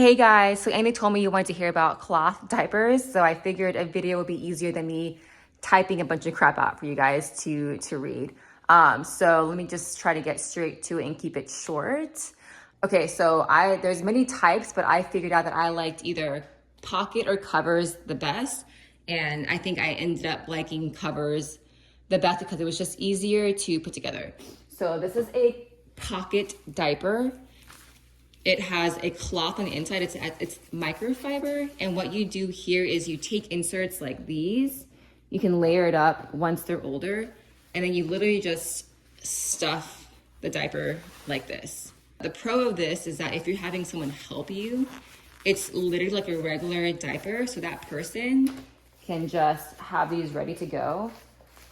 Hey guys, so Amy told me you wanted to hear about cloth diapers, so I figured a video would be easier than me typing a bunch of crap out for you guys to read. So let me just try to get straight to it and keep it short. Okay, so there's many types, but I figured out that I liked either pocket or covers the best, and I think I ended up liking covers the best because it was just easier to put together. So this is a pocket diaper. It has a cloth on the inside. It's microfiber. And what you do here is you take inserts like these. You can layer it up once they're older. And then you literally just stuff the diaper like this. The pro of this is that if you're having someone help you, it's literally like a regular diaper. So that person can just have these ready to go.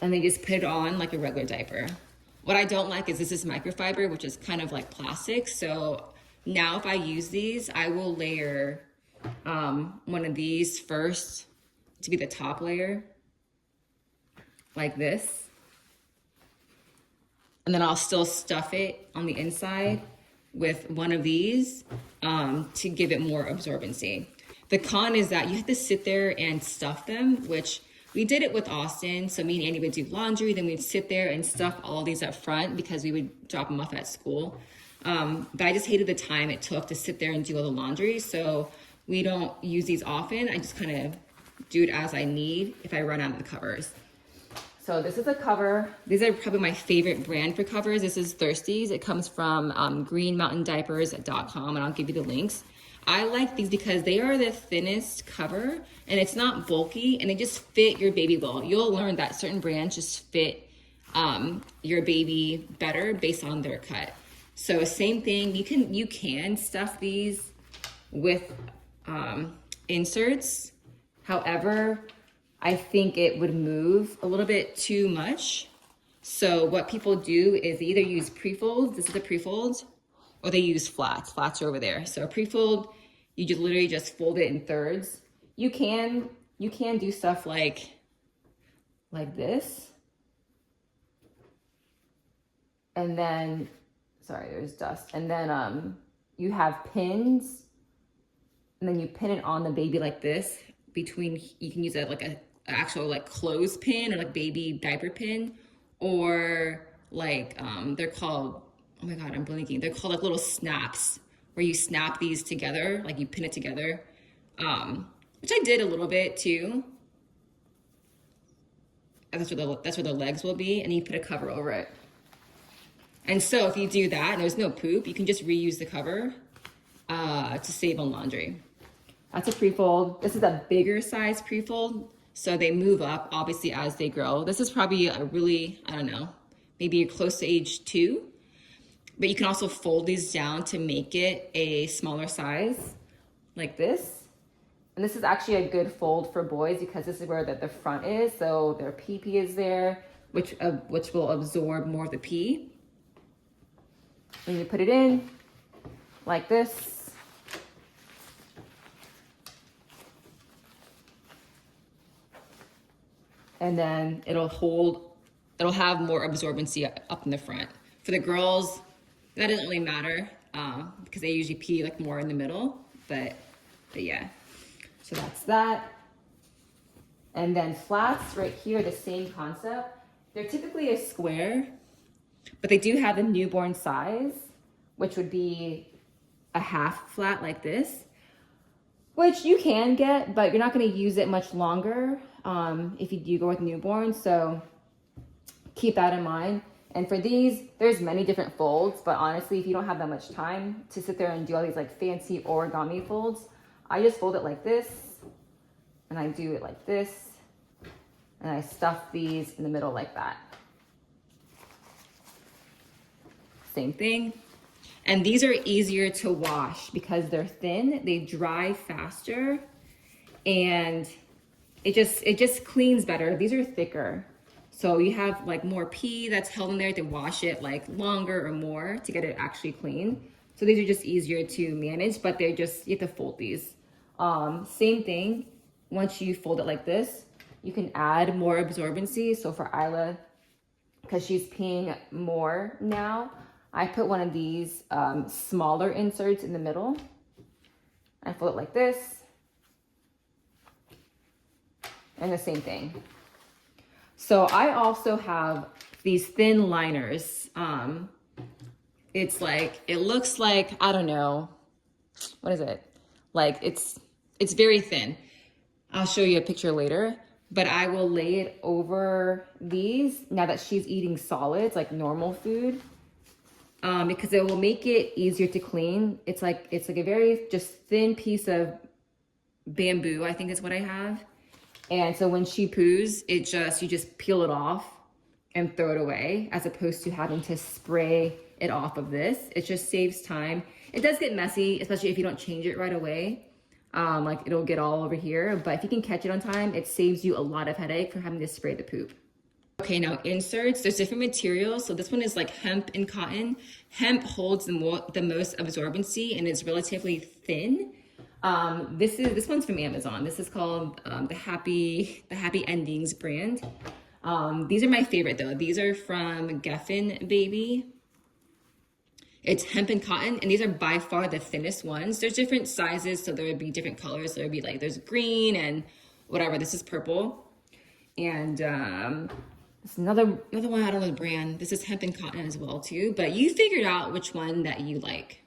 And they just put it on like a regular diaper. What I don't like is this is microfiber, which is kind of like plastic. So now if I use these, I will layer one of these first to be the top layer, like this. And then I'll still stuff it on the inside with one of these to give it more absorbency. The con is that you have to sit there and stuff them, which we did it with Austin. So me and Andy would do laundry, then we'd sit there and stuff all these up front because we would drop them off at school. But I just hated the time it took to sit there and do all the laundry. So we don't use these often. I just kind of do it as I need if I run out of the covers. So this is a cover. These are probably my favorite brand for covers. This is Thirsties. It comes from greenmountaindiapers.com, and I'll give you the links. I like these because they are the thinnest cover and it's not bulky and they just fit your baby well. You'll learn that certain brands just fit your baby better based on their cut. So same thing, you can stuff these with inserts. However, I think it would move a little bit too much. So what people do is they either use pre-folds, this is a pre-fold, or they use flats. Flats are over there. So a pre-fold, you just literally just fold it in thirds. You can do stuff like this. And then, sorry, there's dust. And then you have pins, and then you pin it on the baby like this. Between, you can use it like an actual like clothes pin or like baby diaper pin, or like they're called, oh my God, I'm blanking. They're called like little snaps, where you snap these together, like you pin it together, which I did a little bit too. That's where the legs will be, and you put a cover over it. And so if you do that and there's no poop, you can just reuse the cover to save on laundry. That's a pre-fold. This is a bigger size pre-fold, so they move up obviously as they grow. This is probably a really, I don't know, maybe you're close to age 2. But you can also fold these down to make it a smaller size, like this. And this is actually a good fold for boys because this is where the front is. So their pee-pee is there, which will absorb more of the pee. And you put it in like this. And then it'll have more absorbency up in the front. For the girls, that doesn't really matter because they usually pee like more in the middle, but yeah. So that's that. And then flats right here, the same concept. They're typically a square, but they do have a newborn size, which would be a half flat like this, which you can get, but you're not going to use it much longer if you do go with newborn. So keep that in mind. And for these, there's many different folds, but honestly, if you don't have that much time to sit there and do all these like fancy origami folds, I just fold it like this, and I do it like this, and I stuff these in the middle like that. Same thing. And these are easier to wash because they're thin, they dry faster, and it just cleans better. These are thicker. So you have like more pee that's held in there to wash it like longer or more to get it actually clean. So these are just easier to manage, but you have to fold these. Same thing, once you fold it like this, you can add more absorbency. So for Isla, because she's peeing more now, I put one of these smaller inserts in the middle. I fold it like this. And the same thing. So I also have these thin liners. It's like, it looks like, I don't know, what is it? Like it's very thin. I'll show you a picture later, but I will lay it over these now that she's eating solids, like normal food, because it will make it easier to clean. It's like a very just thin piece of bamboo, I think is what I have. And so when she poos, you just peel it off and throw it away, as opposed to having to spray it off of this. It just saves time. It does get messy, especially if you don't change it right away. Like it'll get all over here, but if you can catch it on time, it saves you a lot of headache for having to spray the poop. Okay, now inserts, there's different materials. So this one is like hemp and cotton. Hemp holds the most absorbency and is relatively thin. This one's from Amazon. This is called the Happy Endings brand. These are my favorite though. These are from Geffen Baby. It's hemp and cotton, and these are by far the thinnest ones. There's different sizes, so there would be different colors. There would be like, there's green and whatever. This is purple. And it's another one, I don't know the brand. This is hemp and cotton as well too, but you figured out which one that you like.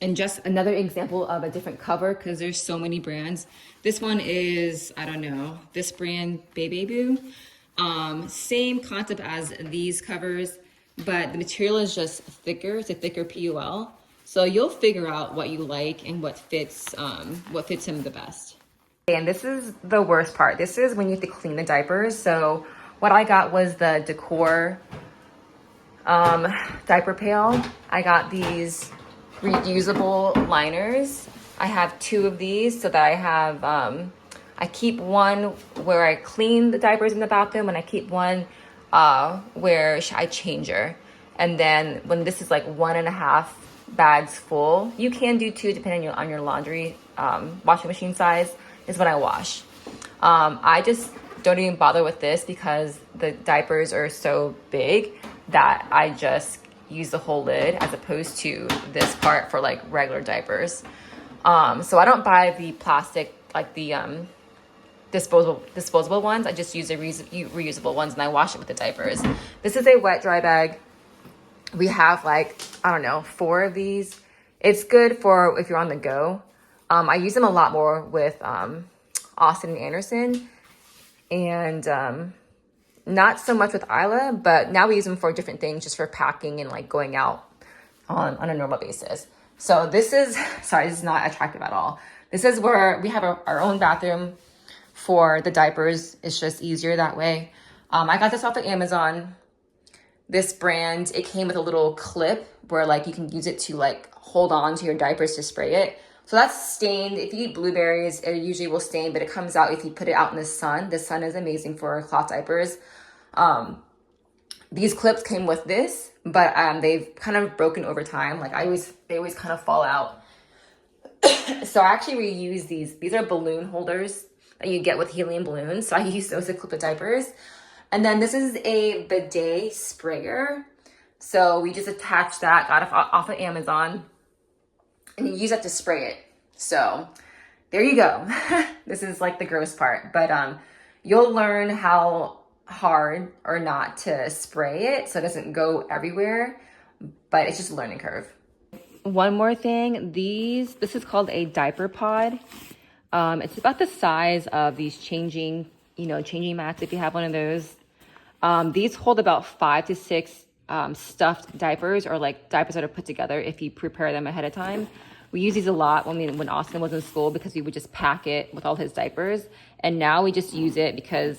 And just another example of a different cover, because there's so many brands. This one is, I don't know, this brand, Baby Boo. Same concept as these covers, but the material is just thicker. It's a thicker PUL. So you'll figure out what you like and what fits him the best. And this is the worst part. This is when you have to clean the diapers. So what I got was the Decor diaper pail. I got these reusable liners. I have 2 of these so that I have, I keep one where I clean the diapers in the bathroom, and I keep one where I change her. And then when this is like 1.5 bags full, you can do 2 depending on your laundry washing machine size, is when I wash. I just don't even bother with this because the diapers are so big that I just use the whole lid as opposed to this part for like regular diapers. So I don't buy the plastic, like the disposable ones. I just use the reusable ones, and I wash it with the diapers. This is a wet dry bag. We have like, I don't know, 4 of these. It's good for if you're on the go. I use them a lot more with Austin and Anderson, and not so much with Isla, but now we use them for different things, just for packing and like going out on a normal basis. So this is not attractive at all. This is where we have our own bathroom for the diapers. It's just easier that way. I got this off of Amazon. This brand, it came with a little clip where like you can use it to like hold on to your diapers to spray it. So that's stained. If you eat blueberries, it usually will stain, but it comes out if you put it out in the sun. The sun is amazing for cloth diapers. These clips came with this, but they've kind of broken over time. Like they always kind of fall out. So I actually reuse these. These are balloon holders that you get with helium balloons. So I use those to clip the diapers. And then this is a bidet sprayer. So we just attach that, got it off of Amazon, and you use that to spray it. So there you go. This is like the gross part, but you'll learn how hard or not to spray it so it doesn't go everywhere, but it's just a learning curve. One more thing, this is called a diaper pod. It's about the size of these changing mats if you have one of those. These hold about 5 to 6 stuffed diapers, or like diapers that are put together if you prepare them ahead of time. We use these a lot when Austin was in school, because we would just pack it with all his diapers. And now we just use it because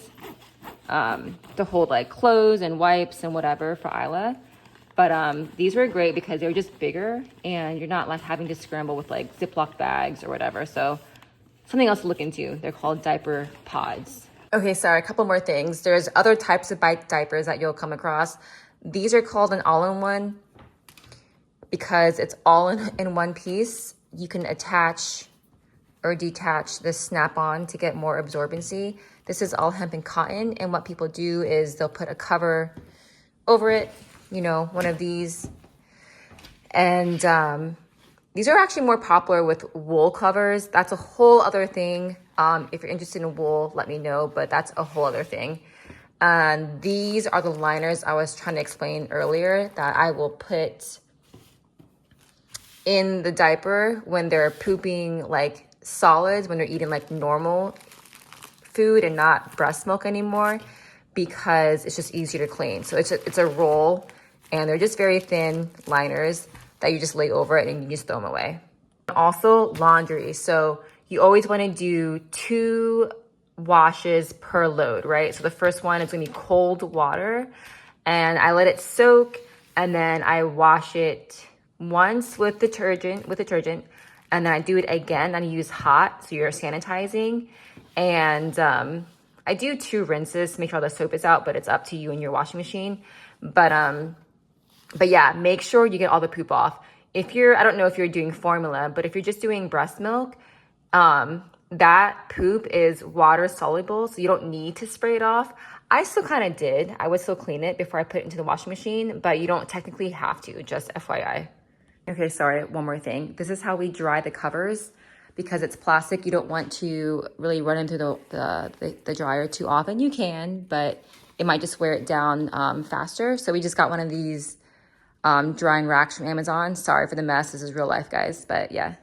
to hold like clothes and wipes and whatever for Isla. But these were great because they were just bigger, and you're not like having to scramble with like Ziploc bags or whatever. So something else to look into. They're called diaper pods. Okay, sorry, a couple more things. There's other types of diapers that you'll come across. These are called an all-in-one because it's all in one piece. You can attach or detach the snap-on to get more absorbency. This is all hemp and cotton, and what people do is they'll put a cover over it, one of these, and These are actually more popular with wool covers. That's a whole other thing. If you're interested in wool, let me know, but that's a whole other thing. And these are the liners I was trying to explain earlier that I will put in the diaper when they're pooping like solids, when they're eating like normal food and not breast milk anymore, because it's just easier to clean. So it's a roll, and they're just very thin liners that you just lay over it and you just throw them away. Also laundry. So you always want to do 2 washes per load, right? So the first one is going to be cold water, and I let it soak, and then I wash it once with detergent, and then I do it again and I use hot, so you're sanitizing. And I do 2 rinses to make sure all the soap is out, but it's up to you and your washing machine. But yeah, make sure you get all the poop off. If you're, I don't know if you're doing formula, but if you're just doing breast milk, that poop is water soluble, so you don't need to spray it off. I still kind of did. I would still clean it before I put it into the washing machine, but you don't technically have to, just FYI. Okay, sorry, one more thing. This is how we dry the covers. Because it's plastic, you don't want to really run into the dryer too often. You can, but it might just wear it down faster. So we just got one of these drying racks from Amazon. Sorry for the mess. This is real life, guys. But yeah.